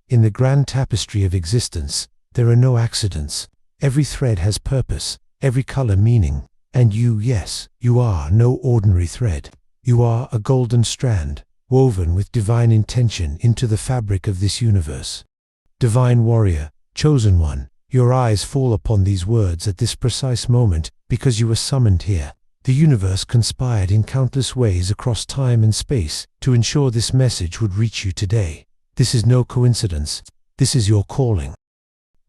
In the grand tapestry of existence, there are no accidents. Every thread has purpose, every color meaning. And you, yes, you are no ordinary thread. You are a golden strand, woven with divine intention into the fabric of this universe. Divine warrior, chosen one, your eyes fall upon these words at this precise moment because you were summoned here. The universe conspired in countless ways across time and space to ensure this message would reach you today. This is no coincidence. This is your calling.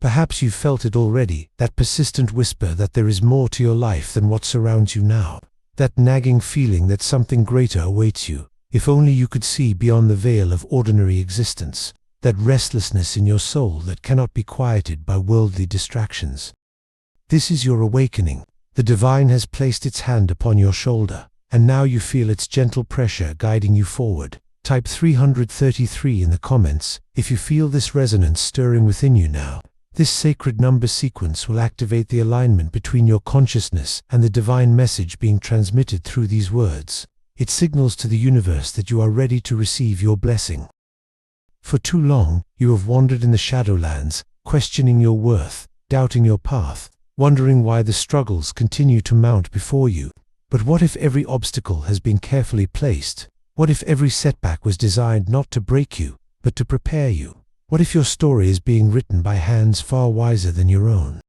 Perhaps you've felt it already, that persistent whisper that there is more to your life than what surrounds you now. That nagging feeling that something greater awaits you, if only you could see beyond the veil of ordinary existence. That restlessness in your soul that cannot be quieted by worldly distractions. This is your awakening. The divine has placed its hand upon your shoulder, and now you feel its gentle pressure guiding you forward. Type 333 in the comments if you feel this resonance stirring within you now. This sacred number sequence will activate the alignment between your consciousness and the divine message being transmitted through these words. It signals to the universe that you are ready to receive your blessing. For too long, you have wandered in the shadowlands, questioning your worth, doubting your path, wondering why the struggles continue to mount before you. But what if every obstacle has been carefully placed? What if every setback was designed not to break you, but to prepare you? What if your story is being written by hands far wiser than your own?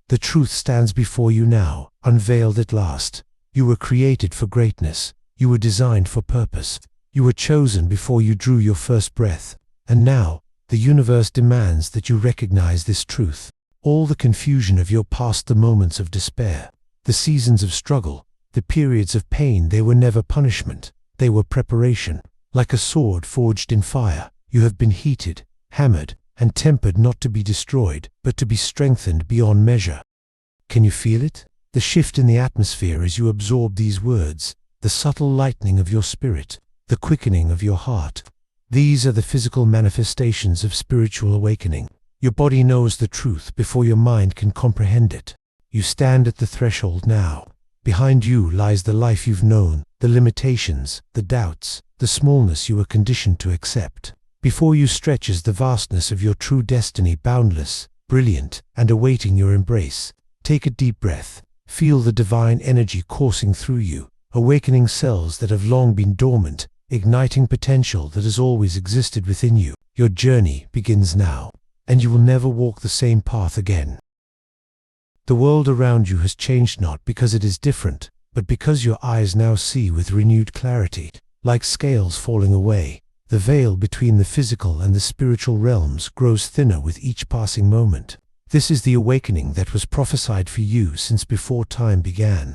The truth stands before you now, unveiled at last. You were created for greatness. You were designed for purpose. You were chosen before you drew your first breath. And now, the universe demands that you recognize this truth. All the confusion of your past, the moments of despair, the seasons of struggle, the periods of pain, they were never punishment. They were preparation. Like a sword forged in fire, you have been heated, hammered, and tempered not to be destroyed, but to be strengthened beyond measure. Can you feel it? The shift in the atmosphere as you absorb these words, the subtle lightening of your spirit, the quickening of your heart. These are the physical manifestations of spiritual awakening. Your body knows the truth before your mind can comprehend it. You stand at the threshold now. Behind you lies the life you've known, the limitations, the doubts, the smallness you were conditioned to accept. Before you stretches the vastness of your true destiny, boundless, brilliant, and awaiting your embrace. Take a deep breath. Feel the divine energy coursing through you, awakening cells that have long been dormant, igniting potential that has always existed within you. Your journey begins now, and you will never walk the same path again. The world around you has changed not because it is different, but because your eyes now see with renewed clarity. Like scales falling away, the veil between the physical and the spiritual realms grows thinner with each passing moment. This is the awakening that was prophesied for you since before time began.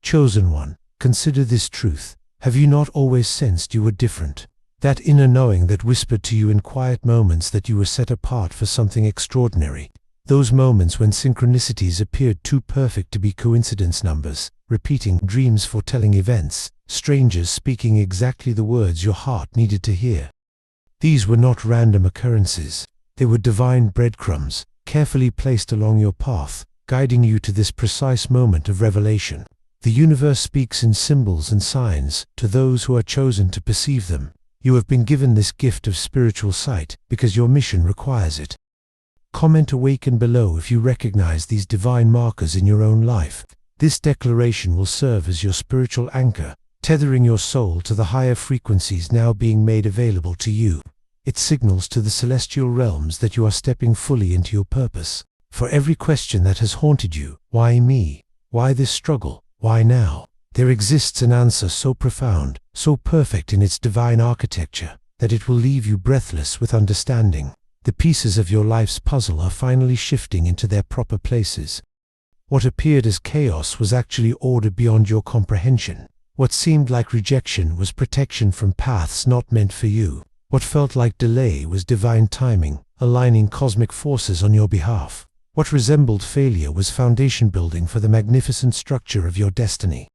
Chosen one, consider this truth. Have you not always sensed you were different? That inner knowing that whispered to you in quiet moments that you were set apart for something extraordinary. Those moments when synchronicities appeared too perfect to be coincidence, numbers, repeating dreams foretelling events, strangers speaking exactly the words your heart needed to hear. These were not random occurrences. They were divine breadcrumbs, carefully placed along your path, guiding you to this precise moment of revelation. The universe speaks in symbols and signs to those who are chosen to perceive them. You have been given this gift of spiritual sight because your mission requires it. Comment awaken below if you recognize these divine markers in your own life. This declaration will serve as your spiritual anchor, tethering your soul to the higher frequencies now being made available to you. It signals to the celestial realms that you are stepping fully into your purpose. For every question that has haunted you, why me? Why this struggle? Why now? There exists an answer so profound, so perfect in its divine architecture, that it will leave you breathless with understanding. The pieces of your life's puzzle are finally shifting into their proper places. What appeared as chaos was actually order beyond your comprehension. What seemed like rejection was protection from paths not meant for you. What felt like delay was divine timing, aligning cosmic forces on your behalf. What resembled failure was foundation building for the magnificent structure of your destiny.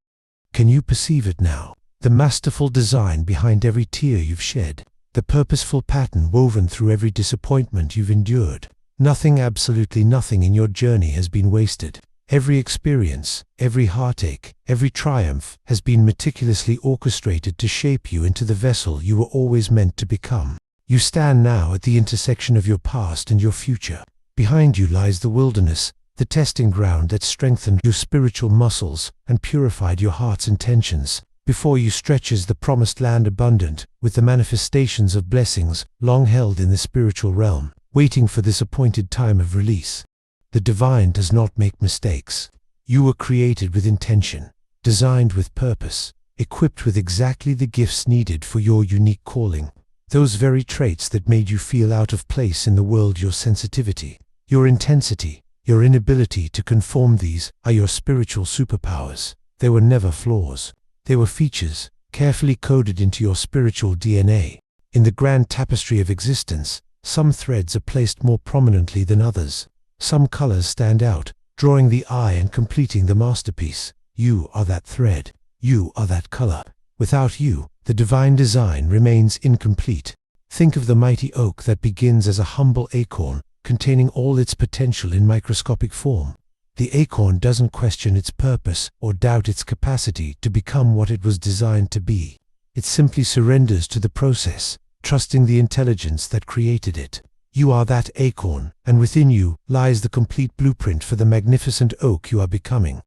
Can you perceive it now? The masterful design behind every tear you've shed. The purposeful pattern woven through every disappointment you've endured. Nothing, absolutely nothing in your journey has been wasted. Every experience, every heartache, every triumph has been meticulously orchestrated to shape you into the vessel you were always meant to become. You stand now at the intersection of your past and your future. Behind you lies the wilderness, the testing ground that strengthened your spiritual muscles and purified your heart's intentions. Before you stretches the promised land abundant, with the manifestations of blessings long held in the spiritual realm, waiting for this appointed time of release. The divine does not make mistakes. You were created with intention, designed with purpose, equipped with exactly the gifts needed for your unique calling. Those very traits that made you feel out of place in the world, your sensitivity, your intensity, your inability to conform, these are your spiritual superpowers. They were never flaws. They were features, carefully coded into your spiritual DNA. In the grand tapestry of existence, some threads are placed more prominently than others. Some colors stand out, drawing the eye and completing the masterpiece. You are that thread. You are that color. Without you, the divine design remains incomplete. Think of the mighty oak that begins as a humble acorn, containing all its potential in microscopic form. The acorn doesn't question its purpose or doubt its capacity to become what it was designed to be. It simply surrenders to the process, trusting the intelligence that created it. You are that acorn, and within you lies the complete blueprint for the magnificent oak you are becoming.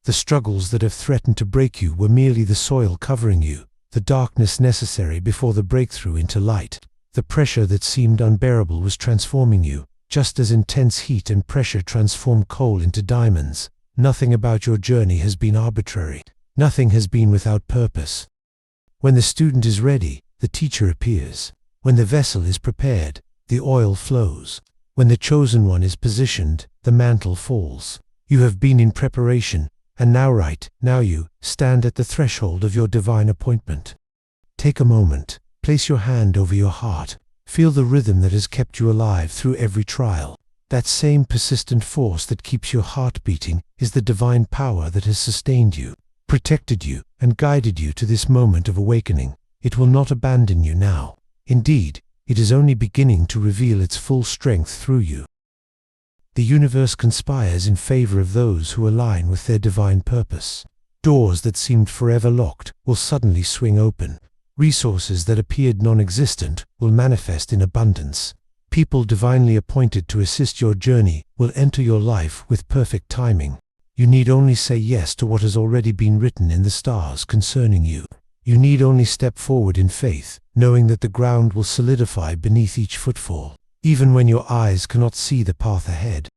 The struggles that have threatened to break you were merely the soil covering you, the darkness necessary before the breakthrough into light. The pressure that seemed unbearable was transforming you, just as intense heat and pressure transform coal into diamonds. Nothing about your journey has been arbitrary. Nothing has been without purpose. When the student is ready, the teacher appears. When the vessel is prepared, the oil flows. When the chosen one is positioned, the mantle falls. You have been in preparation, and now you stand at the threshold of your divine appointment. Take a moment, place your hand over your heart. Feel the rhythm that has kept you alive through every trial. That same persistent force that keeps your heart beating is the divine power that has sustained you, protected you, and guided you to this moment of awakening. It will not abandon you now. Indeed, it is only beginning to reveal its full strength through you. The universe conspires in favor of those who align with their divine purpose. Doors that seemed forever locked will suddenly swing open. Resources that appeared non-existent will manifest in abundance. People divinely appointed to assist your journey will enter your life with perfect timing. You need only say yes to what has already been written in the stars concerning you. You need only step forward in faith, knowing that the ground will solidify beneath each footfall, even when your eyes cannot see the path ahead.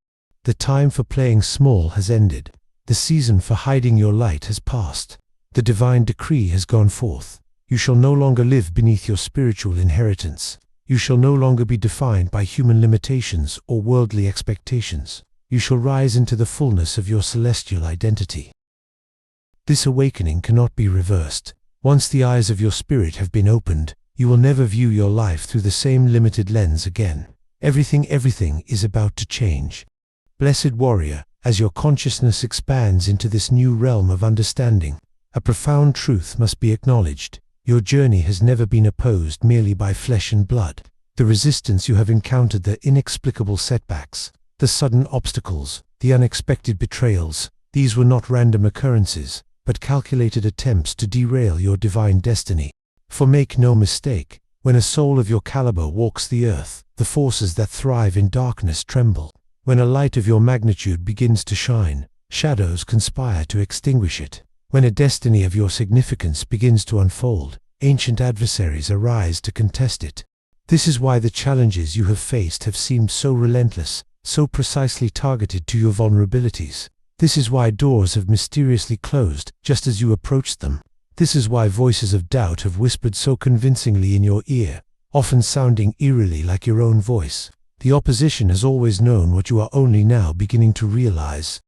The time for playing small has ended. The season for hiding your light has passed. The divine decree has gone forth. You shall no longer live beneath your spiritual inheritance. You shall no longer be defined by human limitations or worldly expectations. You shall rise into the fullness of your celestial identity. This awakening cannot be reversed. Once the eyes of your spirit have been opened, you will never view your life through the same limited lens again. Everything is about to change. Blessed warrior, as your consciousness expands into this new realm of understanding, a profound truth must be acknowledged. Your journey has never been opposed merely by flesh and blood. The resistance you have encountered, the inexplicable setbacks, the sudden obstacles, the unexpected betrayals, these were not random occurrences, but calculated attempts to derail your divine destiny. For make no mistake, when a soul of your caliber walks the earth, the forces that thrive in darkness tremble. When a light of your magnitude begins to shine, shadows conspire to extinguish it. When a destiny of your significance begins to unfold, ancient adversaries arise to contest it. This is why the challenges you have faced have seemed so relentless, so precisely targeted to your vulnerabilities. This is why doors have mysteriously closed just as you approached them. This is why voices of doubt have whispered so convincingly in your ear, often sounding eerily like your own voice. The opposition has always known what you are only now beginning to realize.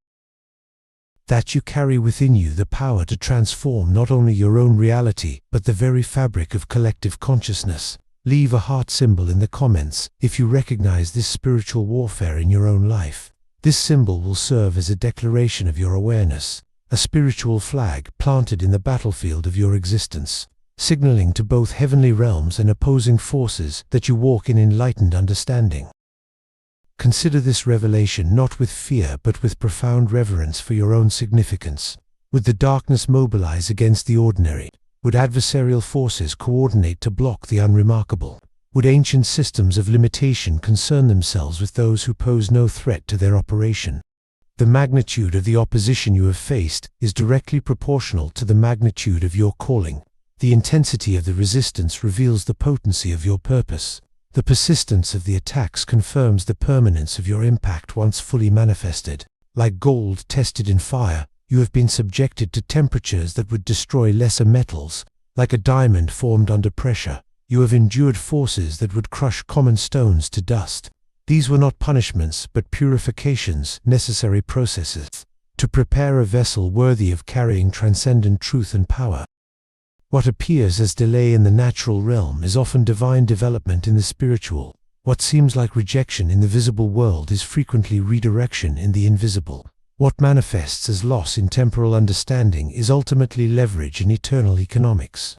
That you carry within you the power to transform not only your own reality, but the very fabric of collective consciousness. Leave a heart symbol in the comments if you recognize this spiritual warfare in your own life. This symbol will serve as a declaration of your awareness, a spiritual flag planted in the battlefield of your existence, signaling to both heavenly realms and opposing forces that you walk in enlightened understanding. Consider this revelation not with fear but with profound reverence for your own significance. Would the darkness mobilize against the ordinary? Would adversarial forces coordinate to block the unremarkable? Would ancient systems of limitation concern themselves with those who pose no threat to their operation? The magnitude of the opposition you have faced is directly proportional to the magnitude of your calling. The intensity of the resistance reveals the potency of your purpose. The persistence of the attacks confirms the permanence of your impact once fully manifested. Like gold tested in fire, you have been subjected to temperatures that would destroy lesser metals. Like a diamond formed under pressure, you have endured forces that would crush common stones to dust. These were not punishments, but purifications, necessary processes, to prepare a vessel worthy of carrying transcendent truth and power. What appears as delay in the natural realm is often divine development in the spiritual. What seems like rejection in the visible world is frequently redirection in the invisible. What manifests as loss in temporal understanding is ultimately leverage in eternal economics.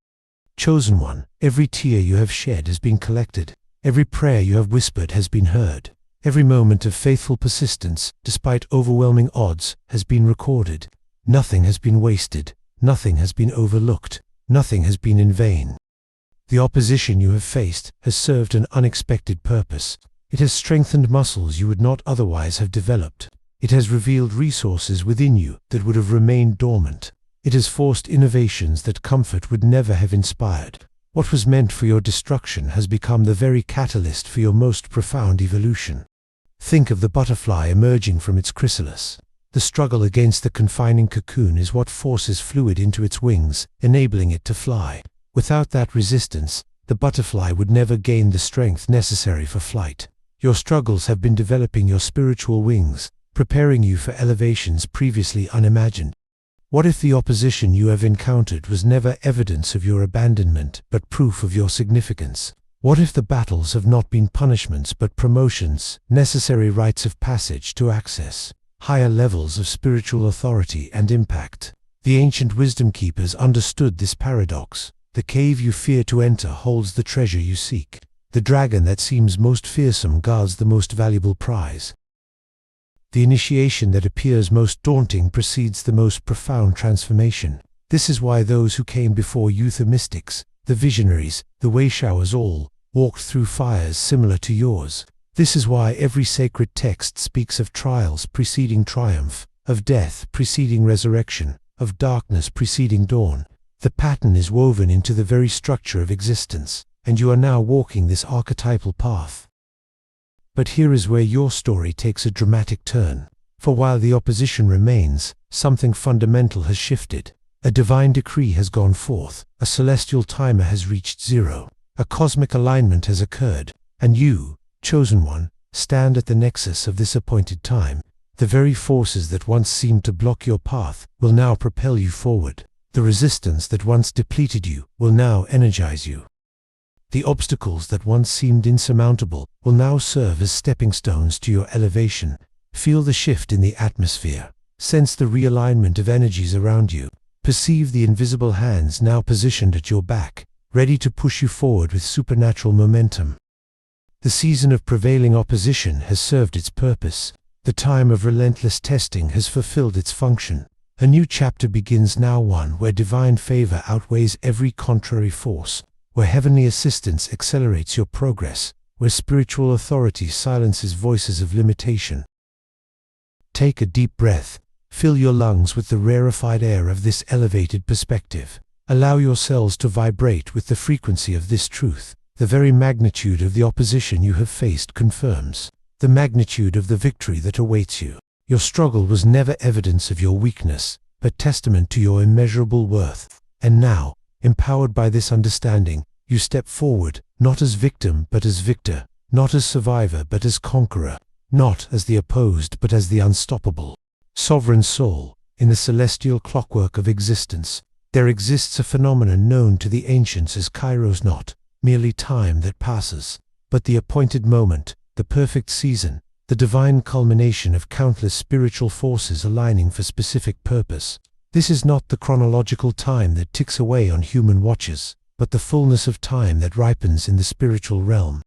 Chosen one, every tear you have shed has been collected. Every prayer you have whispered has been heard. Every moment of faithful persistence, despite overwhelming odds, has been recorded. Nothing has been wasted. Nothing has been overlooked. Nothing has been in vain. The opposition you have faced has served an unexpected purpose. It has strengthened muscles you would not otherwise have developed. It has revealed resources within you that would have remained dormant. It has forced innovations that comfort would never have inspired. What was meant for your destruction has become the very catalyst for your most profound evolution. Think of the butterfly emerging from its chrysalis. The struggle against the confining cocoon is what forces fluid into its wings, enabling it to fly. Without that resistance, the butterfly would never gain the strength necessary for flight. Your struggles have been developing your spiritual wings, preparing you for elevations previously unimagined. What if the opposition you have encountered was never evidence of your abandonment, but proof of your significance? What if the battles have not been punishments but promotions, necessary rites of passage to access higher levels of spiritual authority and impact? The ancient wisdom keepers understood this paradox. The cave you fear to enter holds the treasure you seek. The dragon that seems most fearsome guards the most valuable prize. The initiation that appears most daunting precedes the most profound transformation. This is why those who came before you, the mystics, the visionaries, the way-showers, all walked through fires similar to yours. This is why every sacred text speaks of trials preceding triumph, of death preceding resurrection, of darkness preceding dawn. The pattern is woven into the very structure of existence, and you are now walking this archetypal path. But here is where your story takes a dramatic turn. For while the opposition remains, something fundamental has shifted. A divine decree has gone forth, a celestial timer has reached zero, a cosmic alignment has occurred, and you, chosen one, stand at the nexus of this appointed time. The very forces that once seemed to block your path will now propel you forward. The resistance that once depleted you will now energize you. The obstacles that once seemed insurmountable will now serve as stepping stones to your elevation. Feel the shift in the atmosphere. Sense the realignment of energies around you. Perceive the invisible hands now positioned at your back, ready to push you forward with supernatural momentum. The season of prevailing opposition has served its purpose. The time of relentless testing has fulfilled its function. A new chapter begins now, one where divine favor outweighs every contrary force, where heavenly assistance accelerates your progress, where spiritual authority silences voices of limitation. Take a deep breath. Fill your lungs with the rarefied air of this elevated perspective. Allow yourselves to vibrate with the frequency of this truth. The very magnitude of the opposition you have faced confirms the magnitude of the victory that awaits you. Your struggle was never evidence of your weakness, but testament to your immeasurable worth. And now, empowered by this understanding, you step forward, not as victim but as victor, not as survivor but as conqueror, not as the opposed but as the unstoppable. Sovereign soul, in the celestial clockwork of existence, there exists a phenomenon known to the ancients as kairos, not merely time that passes, but the appointed moment, the perfect season, the divine culmination of countless spiritual forces aligning for specific purpose. This is not the chronological time that ticks away on human watches, but the fullness of time that ripens in the spiritual realm.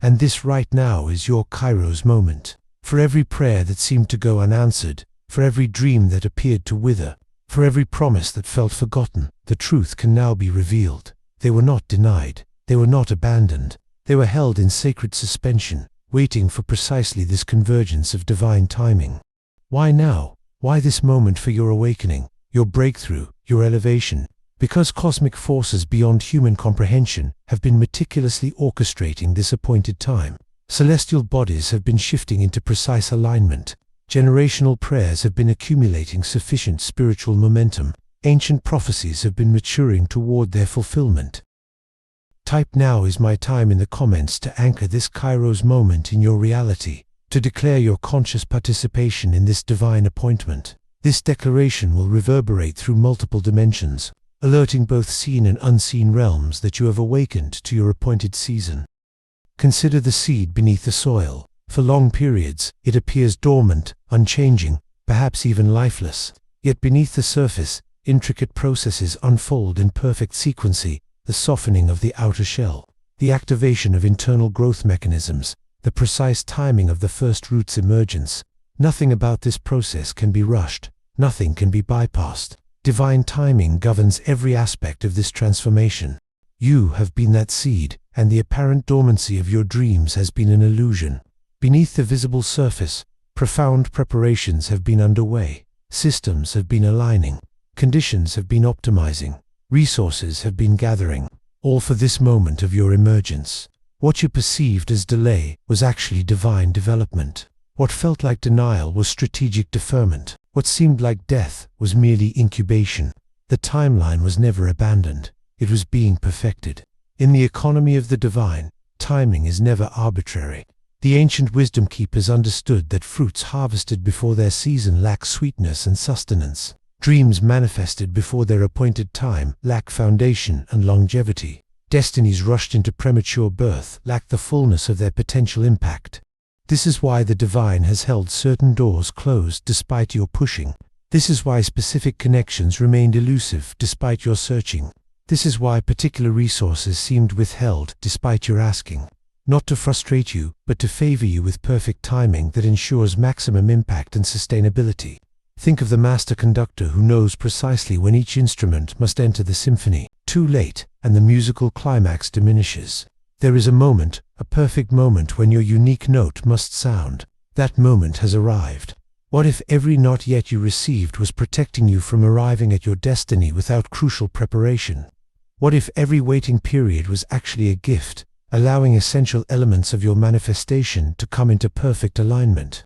And this right now is your kairos moment. For every prayer that seemed to go unanswered, for every dream that appeared to wither, for every promise that felt forgotten, the truth can now be revealed. They were not denied, they were not abandoned, They were held in sacred suspension, waiting for precisely this convergence of divine timing. Why now? Why this moment for your awakening, your breakthrough, your elevation? Because cosmic forces beyond human comprehension have been meticulously orchestrating this appointed time. Celestial bodies have been shifting into precise alignment. Generational prayers have been accumulating sufficient spiritual momentum. Ancient prophecies have been maturing toward their fulfillment. Type "Now is my time" in the comments to anchor this Kairos moment in your reality, to declare your conscious participation in this divine appointment. This declaration will reverberate through multiple dimensions, alerting both seen and unseen realms that you have awakened to your appointed season. Consider the seed beneath the soil. For long periods, it appears dormant, unchanging, perhaps even lifeless. Yet beneath the surface, intricate processes unfold in perfect sequence: the softening of the outer shell, the activation of internal growth mechanisms, the precise timing of the first root's emergence. Nothing about this process can be rushed. Nothing can be bypassed. Divine timing governs every aspect of this transformation. You have been that seed, and the apparent dormancy of your dreams has been an illusion. Beneath the visible surface, profound preparations have been underway. Systems have been aligning. Conditions have been optimizing. Resources have been gathering, all for this moment of your emergence. What you perceived as delay was actually divine development. What felt like denial was strategic deferment. What seemed like death was merely incubation. The timeline was never abandoned. It was being perfected. In the economy of the divine, timing is never arbitrary. The ancient wisdom keepers understood that fruits harvested before their season lack sweetness and sustenance. Dreams manifested before their appointed time lack foundation and longevity. Destinies rushed into premature birth lack the fullness of their potential impact. This is why the divine has held certain doors closed despite your pushing. This is why specific connections remained elusive despite your searching. This is why particular resources seemed withheld despite your asking. Not to frustrate you, but to favor you with perfect timing that ensures maximum impact and sustainability. Think of the master conductor who knows precisely when each instrument must enter the symphony. Too late, and the musical climax diminishes. There is a moment, a perfect moment when your unique note must sound. That moment has arrived. What if every not yet you received was protecting you from arriving at your destiny without crucial preparation? What if every waiting period was actually a gift, allowing essential elements of your manifestation to come into perfect alignment?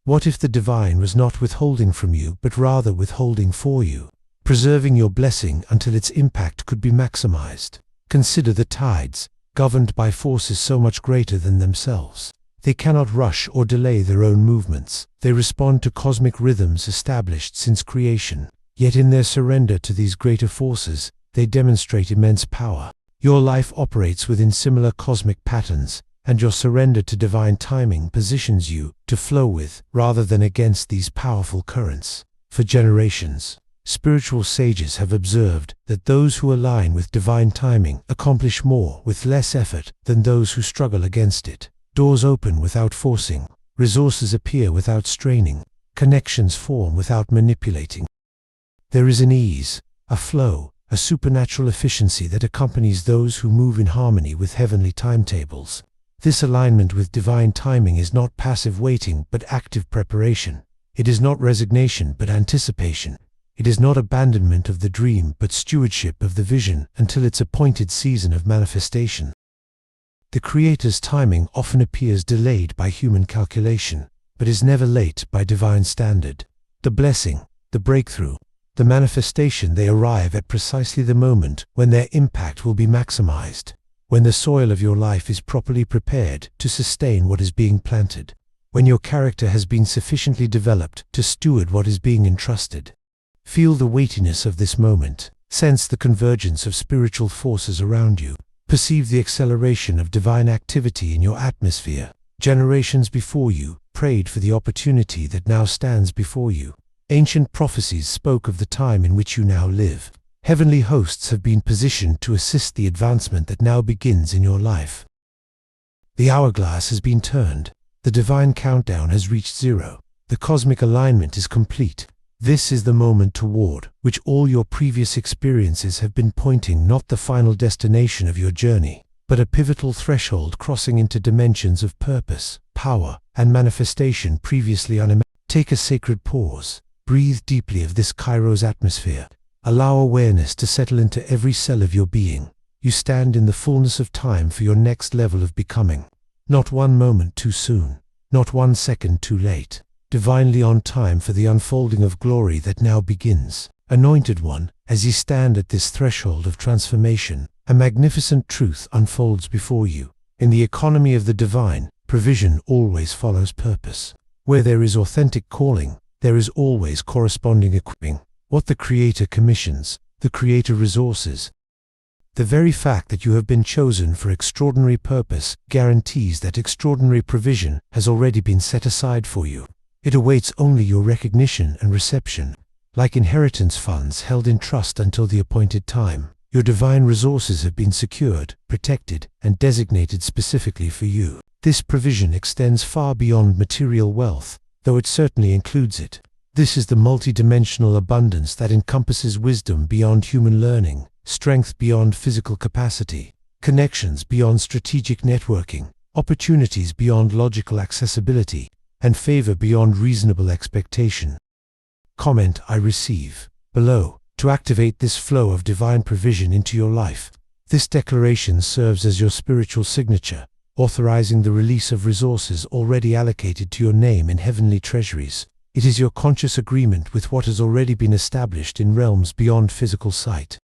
What if the divine was not withholding from you, but rather withholding for you, preserving your blessing until its impact could be maximized? Consider the tides, governed by forces so much greater than themselves. They cannot rush or delay their own movements. They respond to cosmic rhythms established since creation. Yet in their surrender to these greater forces, they demonstrate immense power. Your life operates within similar cosmic patterns, and your surrender to divine timing positions you to flow with, rather than against, these powerful currents. For generations, spiritual sages have observed that those who align with divine timing accomplish more with less effort than those who struggle against it. Doors open without forcing, resources appear without straining, connections form without manipulating. There is an ease, a flow, a supernatural efficiency that accompanies those who move in harmony with heavenly timetables. This alignment with divine timing is not passive waiting but active preparation. It is not resignation but anticipation. It is not abandonment of the dream but stewardship of the vision until its appointed season of manifestation. The Creator's timing often appears delayed by human calculation, but is never late by divine standard. The blessing, the breakthrough, the manifestation, they arrive at precisely the moment when their impact will be maximized. When the soil of your life is properly prepared to sustain what is being planted. When your character has been sufficiently developed to steward what is being entrusted. Feel the weightiness of this moment. Sense the convergence of spiritual forces around you. Perceive the acceleration of divine activity in your atmosphere. Generations before you prayed for the opportunity that now stands before you. Ancient prophecies spoke of the time in which you now live. Heavenly hosts have been positioned to assist the advancement that now begins in your life. The hourglass has been turned. The divine countdown has reached zero. The cosmic alignment is complete. This is the moment toward which all your previous experiences have been pointing, not the final destination of your journey. but a pivotal threshold crossing into dimensions of purpose, power, and manifestation previously unimagined. Take a sacred pause. Breathe deeply of this Kairos atmosphere. Allow awareness to settle into every cell of your being. You stand in the fullness of time for your next level of becoming. Not one moment too soon. Not 1 second too late. Divinely on time for the unfolding of glory that now begins. Anointed one, as ye stand at this threshold of transformation, a magnificent truth unfolds before you. In the economy of the divine, provision always follows purpose. Where there is authentic calling, there is always corresponding equipping. What the Creator commissions, the Creator resources. The very fact that you have been chosen for extraordinary purpose guarantees that extraordinary provision has already been set aside for you. It awaits only your recognition and reception. Like inheritance funds held in trust until the appointed time, your divine resources have been secured, protected, and designated specifically for you. This provision extends far beyond material wealth, though it certainly includes it. This is the multidimensional abundance that encompasses wisdom beyond human learning, strength beyond physical capacity, connections beyond strategic networking, opportunities beyond logical accessibility, and favor beyond reasonable expectation. Comment I receive below to activate this flow of divine provision into your life. This declaration serves as your spiritual signature, authorizing the release of resources already allocated to your name in heavenly treasuries. It is your conscious agreement with what has already been established in realms beyond physical sight.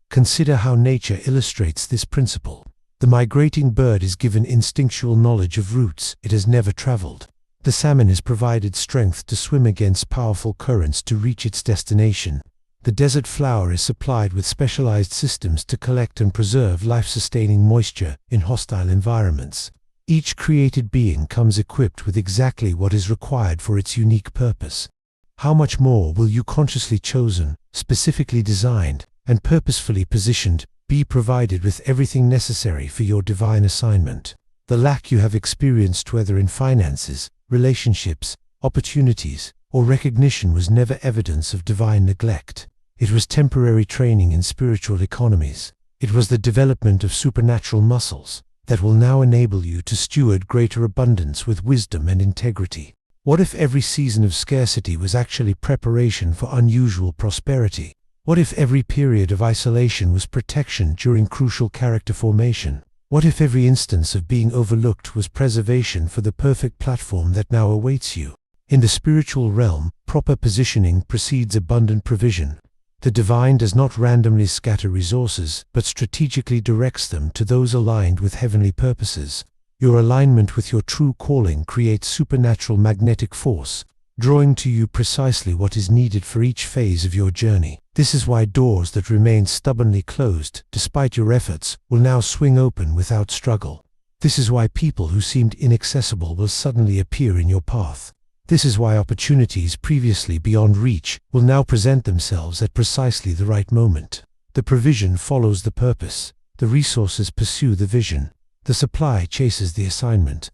Consider how nature illustrates this principle. The migrating bird is given instinctual knowledge of routes it has never traveled. The salmon is provided strength to swim against powerful currents to reach its destination. The desert flower is supplied with specialized systems to collect and preserve life-sustaining moisture in hostile environments. Each created being comes equipped with exactly what is required for its unique purpose. How much more will you, consciously chosen, specifically designed, and purposefully positioned, be provided with everything necessary for your divine assignment? The lack you have experienced, whether in finances, relationships, opportunities, or recognition, was never evidence of divine neglect. It was temporary training in spiritual economies. It was the development of supernatural muscles that will now enable you to steward greater abundance with wisdom and integrity. What if every season of scarcity was actually preparation for unusual prosperity? What if every period of isolation was protection during crucial character formation? What if every instance of being overlooked was preservation for the perfect platform that now awaits you? In the spiritual realm, proper positioning precedes abundant provision. The divine does not randomly scatter resources, but strategically directs them to those aligned with heavenly purposes. Your alignment with your true calling creates supernatural magnetic force, drawing to you precisely what is needed for each phase of your journey. This is why doors that remained stubbornly closed, despite your efforts, will now swing open without struggle. This is why people who seemed inaccessible will suddenly appear in your path. This is why opportunities previously beyond reach will now present themselves at precisely the right moment. The provision follows the purpose. The resources pursue the vision. The supply chases the assignment.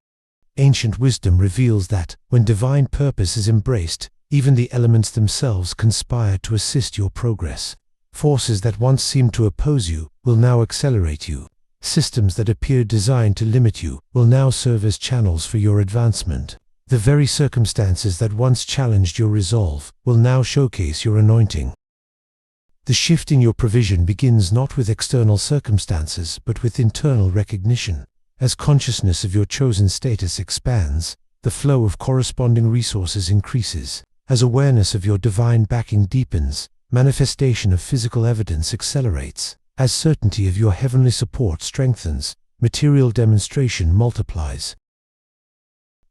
Ancient wisdom reveals that, when divine purpose is embraced, even the elements themselves conspire to assist your progress. Forces that once seemed to oppose you will now accelerate you. Systems that appeared designed to limit you will now serve as channels for your advancement. The very circumstances that once challenged your resolve will now showcase your anointing. The shift in your provision begins not with external circumstances, but with internal recognition. As consciousness of your chosen status expands, the flow of corresponding resources increases. As awareness of your divine backing deepens, manifestation of physical evidence accelerates. As certainty of your heavenly support strengthens, material demonstration multiplies.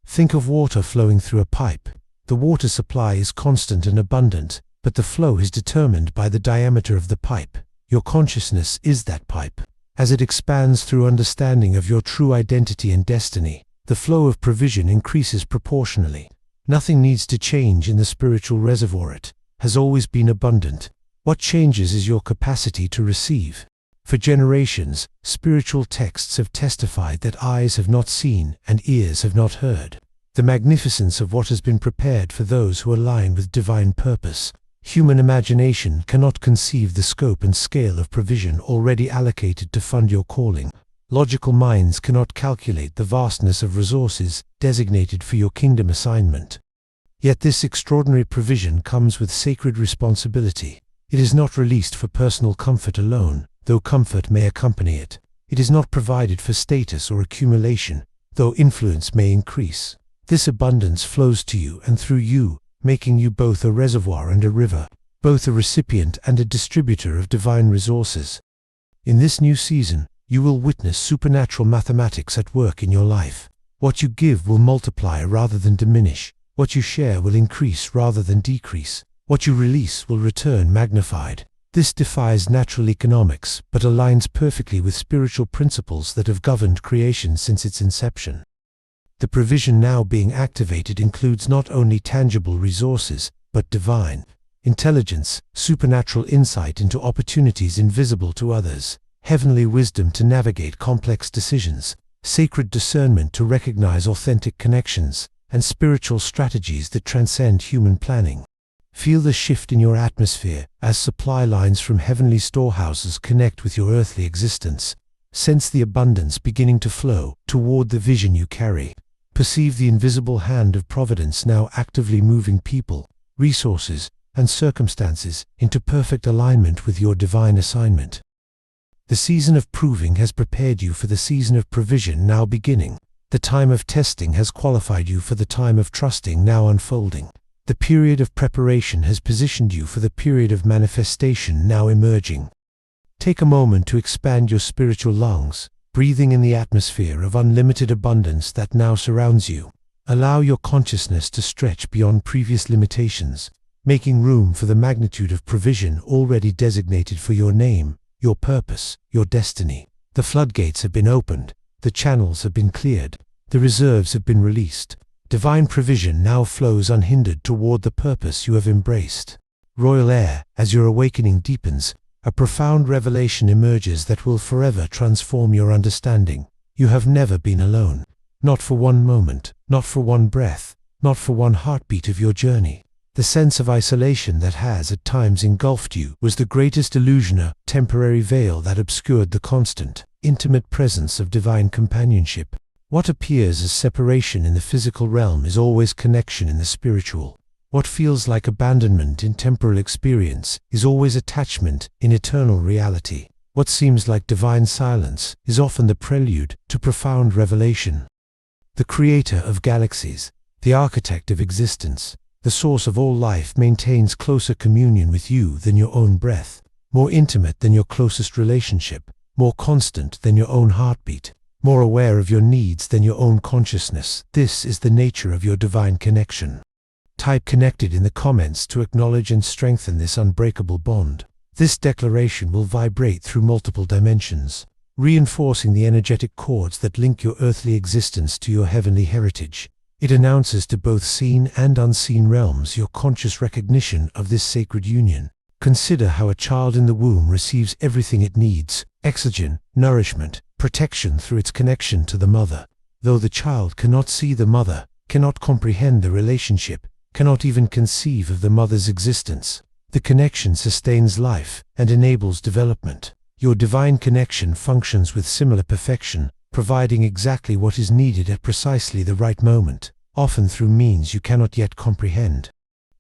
Think of water flowing through a pipe. The water supply is constant and abundant, but the flow is determined by the diameter of the pipe. Your consciousness is that pipe. As it expands through understanding of your true identity and destiny, the flow of provision increases proportionally. Nothing needs to change in the spiritual reservoir. It has always been abundant. What changes is your capacity to receive. For generations, spiritual texts have testified that eyes have not seen and ears have not heard the magnificence of what has been prepared for those who align with divine purpose. Human imagination cannot conceive the scope and scale of provision already allocated to fund your calling. Logical minds cannot calculate the vastness of resources designated for your kingdom assignment. Yet this extraordinary provision comes with sacred responsibility. It is not released for personal comfort alone, though comfort may accompany it. It is not provided for status or accumulation, though influence may increase. This abundance flows to you and through you, making you both a reservoir and a river, both a recipient and a distributor of divine resources. In this new season, you will witness supernatural mathematics at work in your life. What you give will multiply rather than diminish. What you share will increase rather than decrease. What you release will return magnified. This defies natural economics, but aligns perfectly with spiritual principles that have governed creation since its inception. The provision now being activated includes not only tangible resources, but divine intelligence, supernatural insight into opportunities invisible to others, heavenly wisdom to navigate complex decisions, sacred discernment to recognize authentic connections, and spiritual strategies that transcend human planning. Feel the shift in your atmosphere as supply lines from heavenly storehouses connect with your earthly existence. Sense the abundance beginning to flow toward the vision you carry. Perceive the invisible hand of providence now actively moving people, resources, and circumstances into perfect alignment with your divine assignment. The season of proving has prepared you for the season of provision now beginning. The time of testing has qualified you for the time of trusting now unfolding. The period of preparation has positioned you for the period of manifestation now emerging. Take a moment to expand your spiritual lungs, breathing in the atmosphere of unlimited abundance that now surrounds you. Allow your consciousness to stretch beyond previous limitations, making room for the magnitude of provision already designated for your name, your purpose, your destiny. The floodgates have been opened, the channels have been cleared, the reserves have been released. Divine provision now flows unhindered toward the purpose you have embraced. Royal heir, as your awakening deepens, a profound revelation emerges that will forever transform your understanding. You have never been alone. Not for one moment, not for one breath, not for one heartbeat of your journey. The sense of isolation that has at times engulfed you was the greatest illusion, a temporary veil that obscured the constant, intimate presence of divine companionship. What appears as separation in the physical realm is always connection in the spiritual. What feels like abandonment in temporal experience is always attachment in eternal reality. What seems like divine silence is often the prelude to profound revelation. The creator of galaxies, the architect of existence, the source of all life maintains closer communion with you than your own breath, more intimate than your closest relationship, more constant than your own heartbeat, more aware of your needs than your own consciousness. This is the nature of your divine connection. Type connected in the comments to acknowledge and strengthen this unbreakable bond. This declaration will vibrate through multiple dimensions, reinforcing the energetic cords that link your earthly existence to your heavenly heritage. It announces to both seen and unseen realms your conscious recognition of this sacred union. Consider how a child in the womb receives everything it needs: oxygen, nourishment, protection through its connection to the mother. Though the child cannot see the mother, cannot comprehend the relationship, cannot even conceive of the mother's existence, the connection sustains life and enables development. Your divine connection functions with similar perfection, providing exactly what is needed at precisely the right moment, often through means you cannot yet comprehend.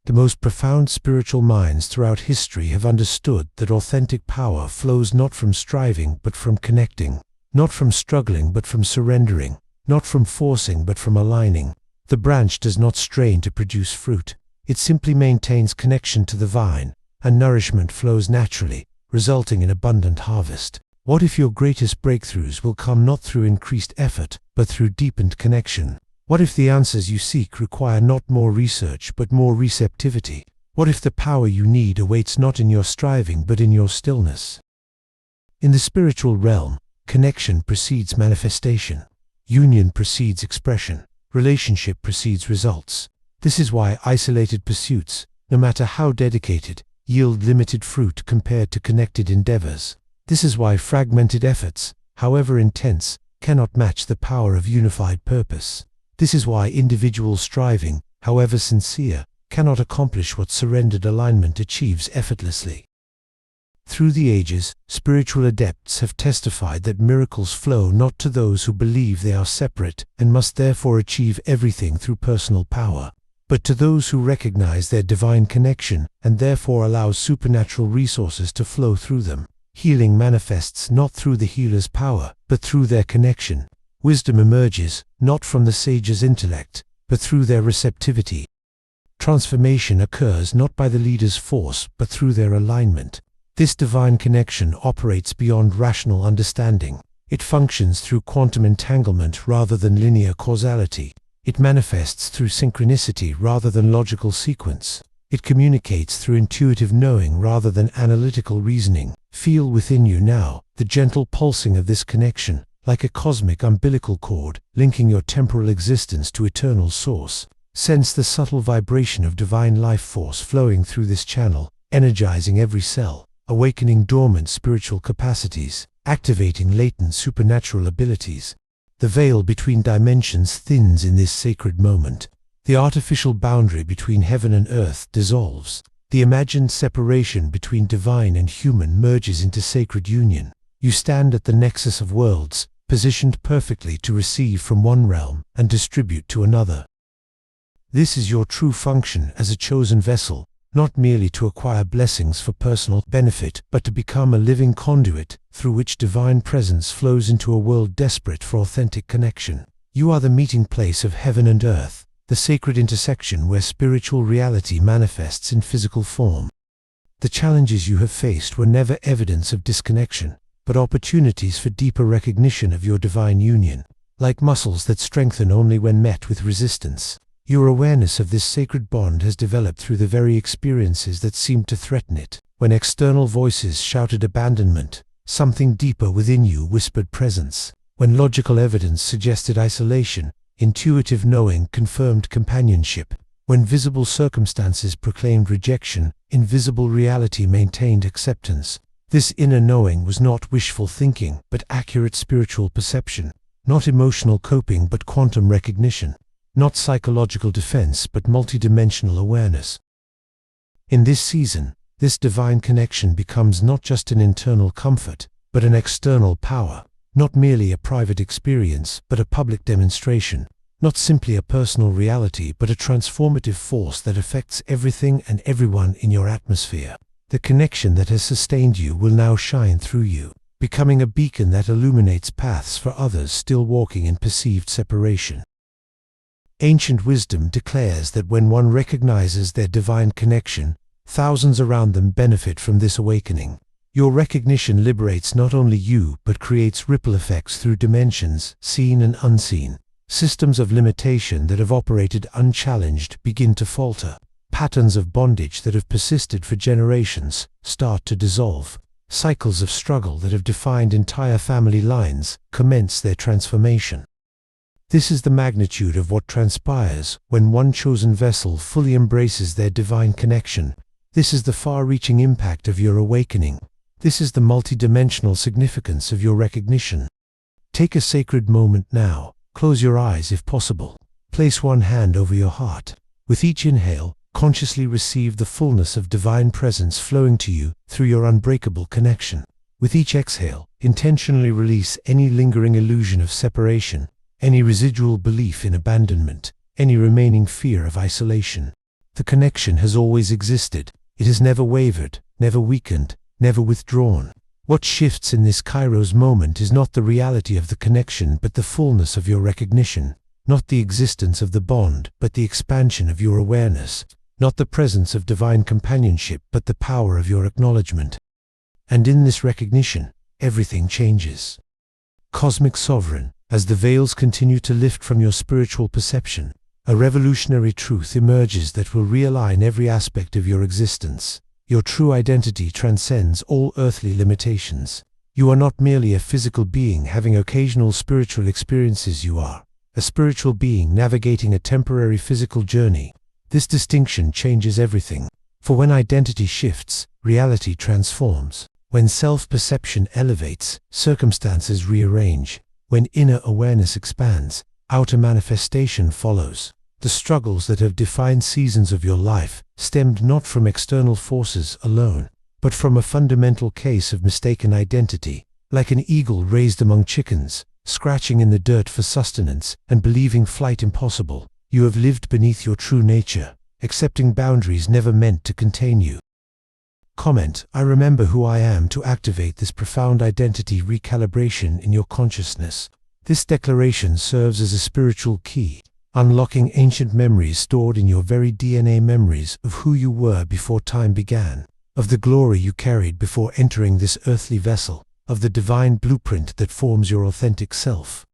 The most profound spiritual minds throughout history have understood that authentic power flows not from striving but from connecting, not from struggling but from surrendering, not from forcing but from aligning. The branch does not strain to produce fruit, it simply maintains connection to the vine, and nourishment flows naturally, resulting in abundant harvest. What if your greatest breakthroughs will come not through increased effort, but through deepened connection? What if the answers you seek require not more research, but more receptivity? What if the power you need awaits not in your striving, but in your stillness? In the spiritual realm, connection precedes manifestation. Union precedes expression. Relationship precedes results. This is why isolated pursuits, no matter how dedicated, yield limited fruit compared to connected endeavors. This is why fragmented efforts, however intense, cannot match the power of unified purpose. This is why individual striving, however sincere, cannot accomplish what surrendered alignment achieves effortlessly. Through the ages, spiritual adepts have testified that miracles flow not to those who believe they are separate and must therefore achieve everything through personal power, but to those who recognize their divine connection and therefore allow supernatural resources to flow through them. Healing manifests not through the healer's power, but through their connection. Wisdom emerges not from the sage's intellect, but through their receptivity. Transformation occurs not by the leader's force, but through their alignment. This divine connection operates beyond rational understanding. It functions through quantum entanglement rather than linear causality. It manifests through synchronicity rather than logical sequence. It communicates through intuitive knowing rather than analytical reasoning. Feel within you now the gentle pulsing of this connection, like a cosmic umbilical cord, linking your temporal existence to eternal source. Sense the subtle vibration of divine life force flowing through this channel, energizing every cell, awakening dormant spiritual capacities, activating latent supernatural abilities. The veil between dimensions thins in this sacred moment. The artificial boundary between heaven and earth dissolves. The imagined separation between divine and human merges into sacred union. You stand at the nexus of worlds, positioned perfectly to receive from one realm and distribute to another. This is your true function as a chosen vessel, not merely to acquire blessings for personal benefit, but to become a living conduit through which divine presence flows into a world desperate for authentic connection. You are the meeting place of heaven and earth, the sacred intersection where spiritual reality manifests in physical form. The challenges you have faced were never evidence of disconnection, but opportunities for deeper recognition of your divine union. Like muscles that strengthen only when met with resistance, your awareness of this sacred bond has developed through the very experiences that seemed to threaten it. When external voices shouted abandonment, something deeper within you whispered presence. When logical evidence suggested isolation, intuitive knowing confirmed companionship. When visible circumstances proclaimed rejection, invisible reality maintained acceptance. This inner knowing was not wishful thinking, but accurate spiritual perception. Not emotional coping, but quantum recognition. Not psychological defense, but multidimensional awareness. In this season, this divine connection becomes not just an internal comfort, but an external power. Not merely a private experience, but a public demonstration. Not simply a personal reality, but a transformative force that affects everything and everyone in your atmosphere. The connection that has sustained you will now shine through you, becoming a beacon that illuminates paths for others still walking in perceived separation. Ancient wisdom declares that when one recognizes their divine connection, thousands around them benefit from this awakening. Your recognition liberates not only you, but creates ripple effects through dimensions, seen and unseen. Systems of limitation that have operated unchallenged begin to falter. Patterns of bondage that have persisted for generations start to dissolve. Cycles of struggle that have defined entire family lines commence their transformation. This is the magnitude of what transpires when one chosen vessel fully embraces their divine connection. This is the far-reaching impact of your awakening. This is the multidimensional significance of your recognition. Take a sacred moment now. Close your eyes if possible. Place one hand over your heart. With each inhale, consciously receive the fullness of divine presence flowing to you through your unbreakable connection. With each exhale, intentionally release any lingering illusion of separation, any residual belief in abandonment, any remaining fear of isolation. The connection has always existed. It has never wavered, never weakened, never withdrawn. What shifts in this Kairos moment is not the reality of the connection, but the fullness of your recognition. Not the existence of the bond, but the expansion of your awareness. Not the presence of divine companionship, but the power of your acknowledgement. And in this recognition, everything changes. Cosmic Sovereign, as the veils continue to lift from your spiritual perception, a revolutionary truth emerges that will realign every aspect of your existence. Your true identity transcends all earthly limitations. You are not merely a physical being having occasional spiritual experiences. You are a spiritual being navigating a temporary physical journey. This distinction changes everything. For when identity shifts, reality transforms. When self-perception elevates, circumstances rearrange. When inner awareness expands, outer manifestation follows. The struggles that have defined seasons of your life stemmed not from external forces alone, but from a fundamental case of mistaken identity, like an eagle raised among chickens, scratching in the dirt for sustenance and believing flight impossible. You have lived beneath your true nature, accepting boundaries never meant to contain you. Comment: I remember who I am to activate this profound identity recalibration in your consciousness. This declaration serves as a spiritual key, unlocking ancient memories stored in your very DNA, memories of who you were before time began, of the glory you carried before entering this earthly vessel, of the divine blueprint that forms your authentic self.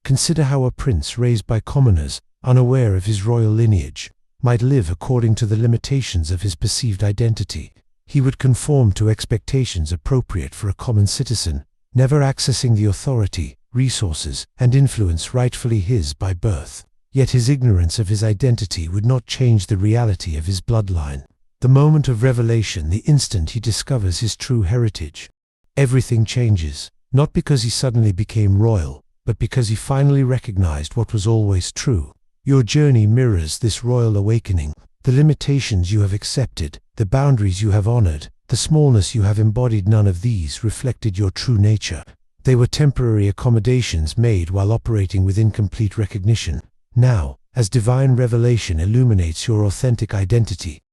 Consider how a prince raised by commoners, unaware of his royal lineage, might live according to the limitations of his perceived identity. He would conform to expectations appropriate for a common citizen, never accessing the authority, resources, and influence rightfully his by birth. Yet his ignorance of his identity would not change the reality of his bloodline. The moment of revelation, the instant he discovers his true heritage, everything changes, not because he suddenly became royal, but because he finally recognized what was always true. Your journey mirrors this royal awakening. The limitations you have accepted, the boundaries you have honored, the smallness you have embodied, none of these reflected your true nature. They were temporary accommodations made while operating with incomplete recognition. Now, as divine revelation illuminates your authentic identity,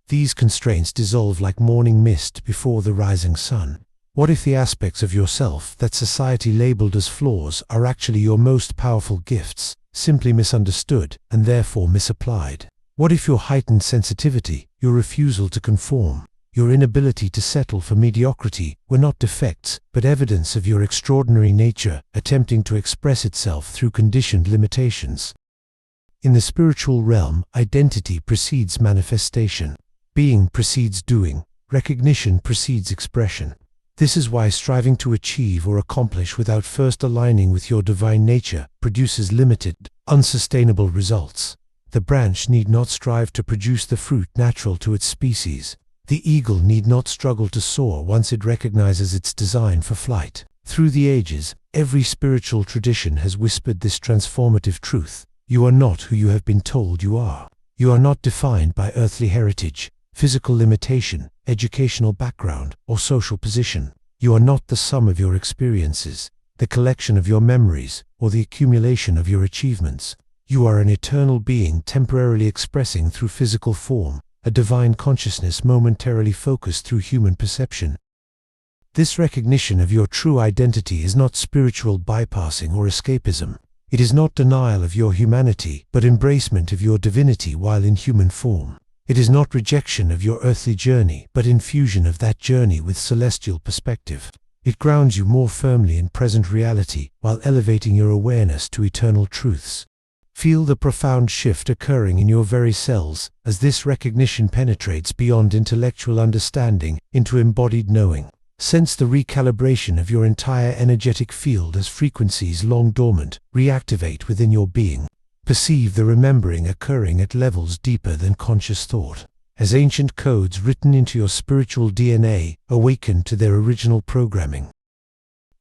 these constraints dissolve like morning mist before the rising sun. What if the aspects of yourself that society labeled as flaws are actually your most powerful gifts, simply misunderstood and therefore misapplied? What if your heightened sensitivity, your refusal to conform, your inability to settle for mediocrity were not defects, but evidence of your extraordinary nature attempting to express itself through conditioned limitations? In the spiritual realm, identity precedes manifestation. Being precedes doing. Recognition precedes expression. This is why striving to achieve or accomplish without first aligning with your divine nature produces limited, unsustainable results. The branch need not strive to produce the fruit natural to its species. The eagle need not struggle to soar once it recognizes its design for flight. Through the ages, every spiritual tradition has whispered this transformative truth. You are not who you have been told you are. You are not defined by earthly heritage, physical limitation, educational background, or social position. You are not the sum of your experiences, the collection of your memories, or the accumulation of your achievements. You are an eternal being temporarily expressing through physical form, a divine consciousness momentarily focused through human perception. This recognition of your true identity is not spiritual bypassing or escapism. It is not denial of your humanity, but embracement of your divinity while in human form. It is not rejection of your earthly journey, but infusion of that journey with celestial perspective. It grounds you more firmly in present reality, while elevating your awareness to eternal truths. Feel the profound shift occurring in your very cells, as this recognition penetrates beyond intellectual understanding into embodied knowing. Sense the recalibration of your entire energetic field as frequencies long dormant reactivate within your being. Perceive the remembering occurring at levels deeper than conscious thought, as ancient codes written into your spiritual DNA awaken to their original programming.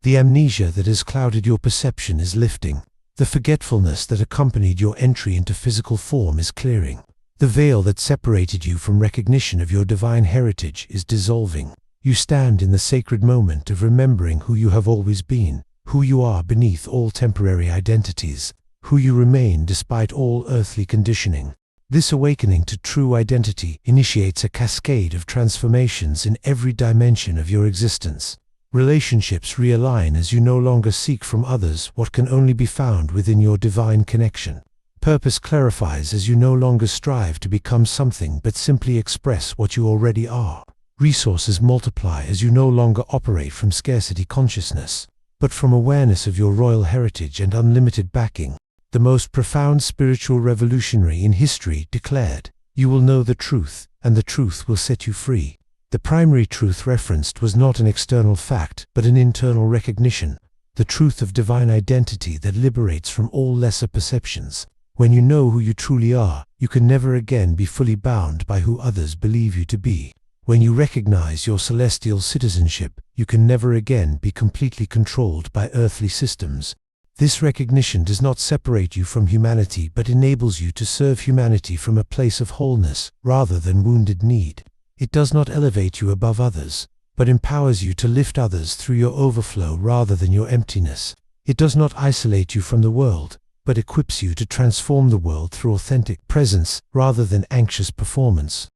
The amnesia that has clouded your perception is lifting. The forgetfulness that accompanied your entry into physical form is clearing. The veil that separated you from recognition of your divine heritage is dissolving. You stand in the sacred moment of remembering who you have always been, who you are beneath all temporary identities, who you remain despite all earthly conditioning. This awakening to true identity initiates a cascade of transformations in every dimension of your existence. Relationships realign as you no longer seek from others what can only be found within your divine connection. Purpose clarifies as you no longer strive to become something but simply express what you already are. Resources multiply as you no longer operate from scarcity consciousness, but from awareness of your royal heritage and unlimited backing. The most profound spiritual revolutionary in history declared, "You will know the truth, and the truth will set you free." The primary truth referenced was not an external fact, but an internal recognition, the truth of divine identity that liberates from all lesser perceptions. When you know who you truly are, you can never again be fully bound by who others believe you to be. When you recognize your celestial citizenship, you can never again be completely controlled by earthly systems. This recognition does not separate you from humanity but enables you to serve humanity from a place of wholeness rather than wounded need. It does not elevate you above others, but empowers you to lift others through your overflow rather than your emptiness. It does not isolate you from the world, but equips you to transform the world through authentic presence rather than anxious performance.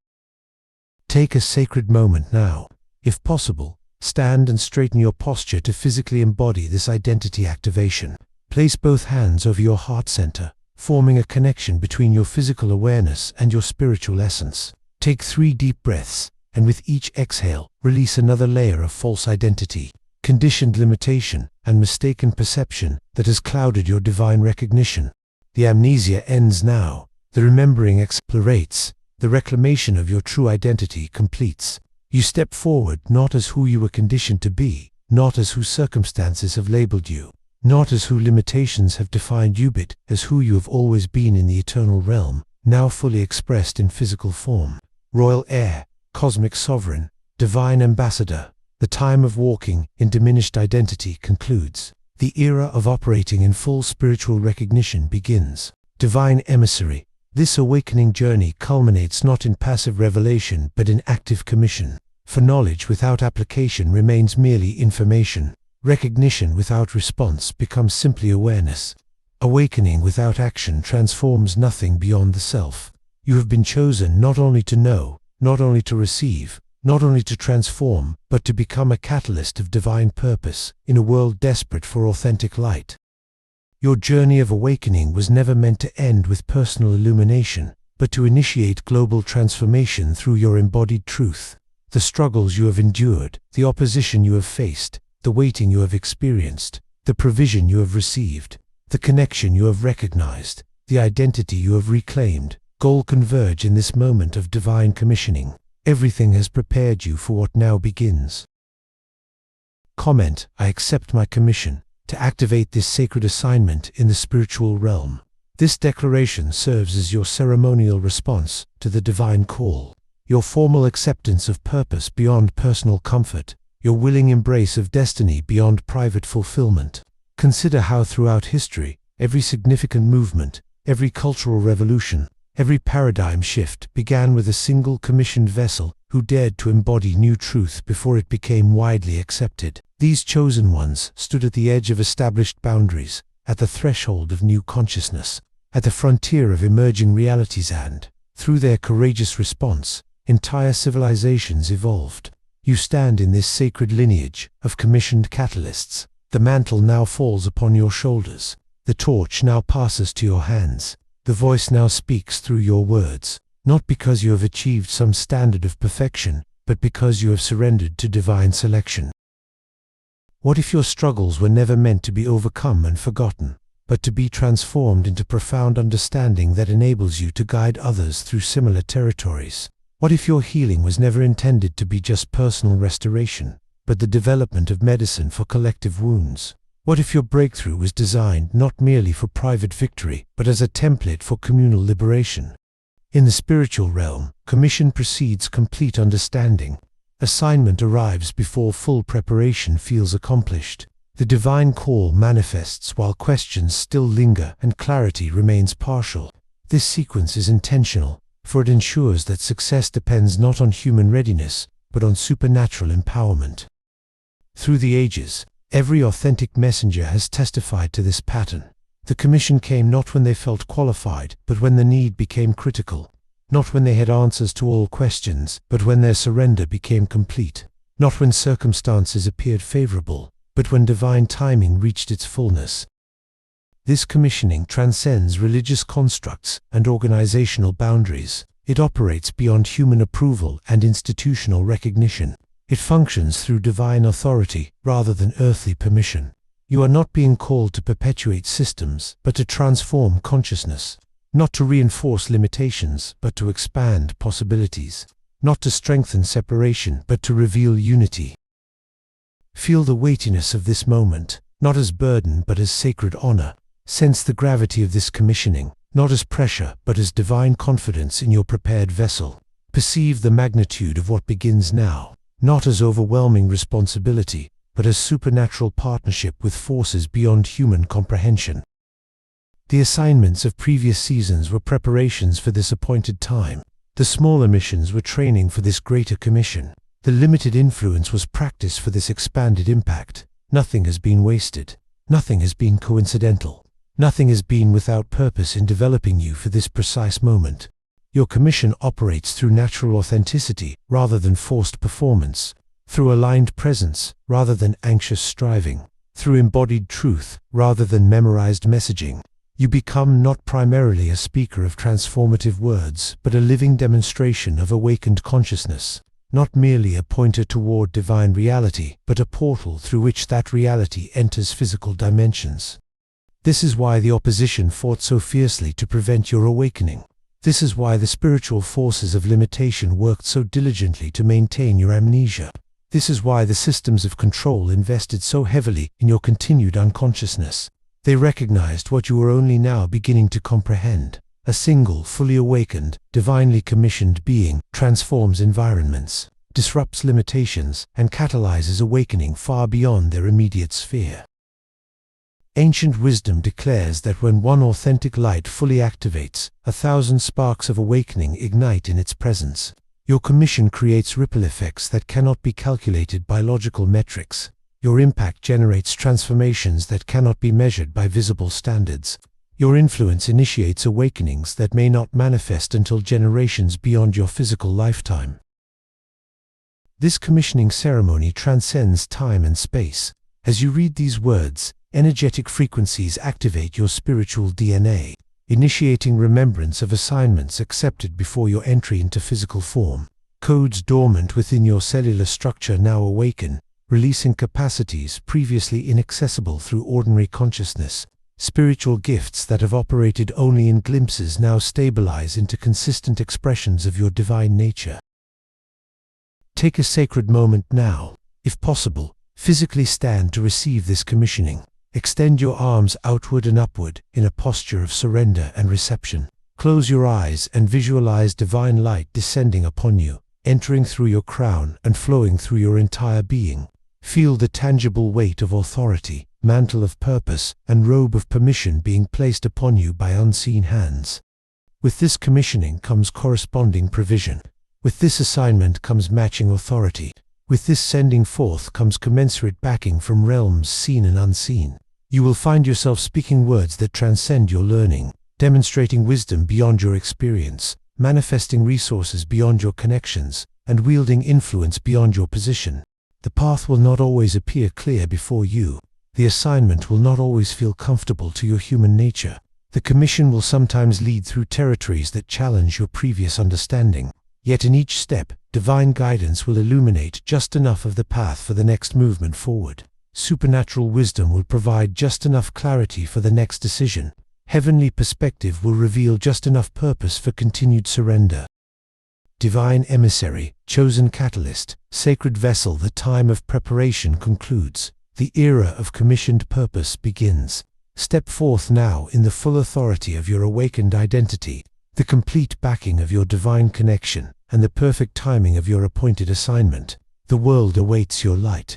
Take a sacred moment now. If possible, stand and straighten your posture to physically embody this identity activation. Place both hands over your heart center, forming a connection between your physical awareness and your spiritual essence. Take 3 deep breaths, and with each exhale, release another layer of false identity, conditioned limitation, and mistaken perception that has clouded your divine recognition. The amnesia ends now. The remembering explorates. The reclamation of your true identity completes. You step forward not as who you were conditioned to be, not as who circumstances have labeled you, not as who limitations have defined you, but as who you have always been in the eternal realm, now fully expressed in physical form. Royal heir, cosmic sovereign, divine ambassador, the time of walking in diminished identity concludes. The era of operating in full spiritual recognition begins. Divine emissary, this awakening journey culminates not in passive revelation but in active commission. For knowledge without application remains merely information. Recognition without response becomes simply awareness. Awakening without action transforms nothing beyond the self. You have been chosen not only to know, not only to receive, not only to transform, but to become a catalyst of divine purpose in a world desperate for authentic light. Your journey of awakening was never meant to end with personal illumination, but to initiate global transformation through your embodied truth. The struggles you have endured, the opposition you have faced, the waiting you have experienced, the provision you have received, the connection you have recognized, the identity you have reclaimed, all converge in this moment of divine commissioning. Everything has prepared you for what now begins. Comment: I accept my commission to activate this sacred assignment in the spiritual realm. This declaration serves as your ceremonial response to the divine call, your formal acceptance of purpose beyond personal comfort, your willing embrace of destiny beyond private fulfillment. Consider how throughout history, every significant movement, every cultural revolution, every paradigm shift began with a single commissioned vessel who dared to embody new truth before it became widely accepted. These chosen ones stood at the edge of established boundaries, at the threshold of new consciousness, at the frontier of emerging realities, and, through their courageous response, entire civilizations evolved. You stand in this sacred lineage of commissioned catalysts. The mantle now falls upon your shoulders. The torch now passes to your hands. The voice now speaks through your words, not because you have achieved some standard of perfection, but because you have surrendered to divine selection. What if your struggles were never meant to be overcome and forgotten, but to be transformed into profound understanding that enables you to guide others through similar territories? What if your healing was never intended to be just personal restoration, but the development of medicine for collective wounds? What if your breakthrough was designed not merely for private victory, but as a template for communal liberation? In the spiritual realm, commission precedes complete understanding. Assignment arrives before full preparation feels accomplished. The divine call manifests while questions still linger and clarity remains partial. This sequence is intentional, for it ensures that success depends not on human readiness, but on supernatural empowerment. Through the ages, every authentic messenger has testified to this pattern. The commission came not when they felt qualified, but when the need became critical. Not when they had answers to all questions, but when their surrender became complete. Not when circumstances appeared favorable, but when divine timing reached its fullness. This commissioning transcends religious constructs and organizational boundaries. It operates beyond human approval and institutional recognition. It functions through divine authority rather than earthly permission. You are not being called to perpetuate systems, but to transform consciousness. Not to reinforce limitations, but to expand possibilities. Not to strengthen separation, but to reveal unity. Feel the weightiness of this moment, not as burden but as sacred honor. Sense the gravity of this commissioning, not as pressure but as divine confidence in your prepared vessel. Perceive the magnitude of what begins now, not as overwhelming responsibility, but as supernatural partnership with forces beyond human comprehension. The assignments of previous seasons were preparations for this appointed time. The smaller missions were training for this greater commission. The limited influence was practice for this expanded impact. Nothing has been wasted. Nothing has been coincidental. Nothing has been without purpose in developing you for this precise moment. Your commission operates through natural authenticity rather than forced performance, through aligned presence rather than anxious striving, through embodied truth rather than memorized messaging. You become not primarily a speaker of transformative words, but a living demonstration of awakened consciousness. Not merely a pointer toward divine reality, but a portal through which that reality enters physical dimensions. This is why the opposition fought so fiercely to prevent your awakening. This is why the spiritual forces of limitation worked so diligently to maintain your amnesia. This is why the systems of control invested so heavily in your continued unconsciousness. They recognized what you were only now beginning to comprehend. A single, fully awakened, divinely commissioned being transforms environments, disrupts limitations, and catalyzes awakening far beyond their immediate sphere. Ancient wisdom declares that when one authentic light fully activates, 1,000 sparks of awakening ignite in its presence. Your commission creates ripple effects that cannot be calculated by logical metrics. Your impact generates transformations that cannot be measured by visible standards. Your influence initiates awakenings that may not manifest until generations beyond your physical lifetime. This commissioning ceremony transcends time and space. As you read these words, energetic frequencies activate your spiritual DNA, initiating remembrance of assignments accepted before your entry into physical form. Codes dormant within your cellular structure now awaken, releasing capacities previously inaccessible through ordinary consciousness. Spiritual gifts that have operated only in glimpses now stabilize into consistent expressions of your divine nature. Take a sacred moment now. If possible, physically stand to receive this commissioning. Extend your arms outward and upward in a posture of surrender and reception. Close your eyes and visualize divine light descending upon you, entering through your crown and flowing through your entire being. Feel the tangible weight of authority, mantle of purpose, and robe of permission being placed upon you by unseen hands. With this commissioning comes corresponding provision. With this assignment comes matching authority. With this sending forth comes commensurate backing from realms seen and unseen. You will find yourself speaking words that transcend your learning, demonstrating wisdom beyond your experience, manifesting resources beyond your connections, and wielding influence beyond your position. The path will not always appear clear before you. The assignment will not always feel comfortable to your human nature. The commission will sometimes lead through territories that challenge your previous understanding. Yet in each step, divine guidance will illuminate just enough of the path for the next movement forward. Supernatural wisdom will provide just enough clarity for the next decision. Heavenly perspective will reveal just enough purpose for continued surrender. Divine emissary, chosen catalyst, sacred vessel, the time of preparation concludes. The era of commissioned purpose begins. Step forth now in the full authority of your awakened identity, the complete backing of your divine connection, and the perfect timing of your appointed assignment. The world awaits your light.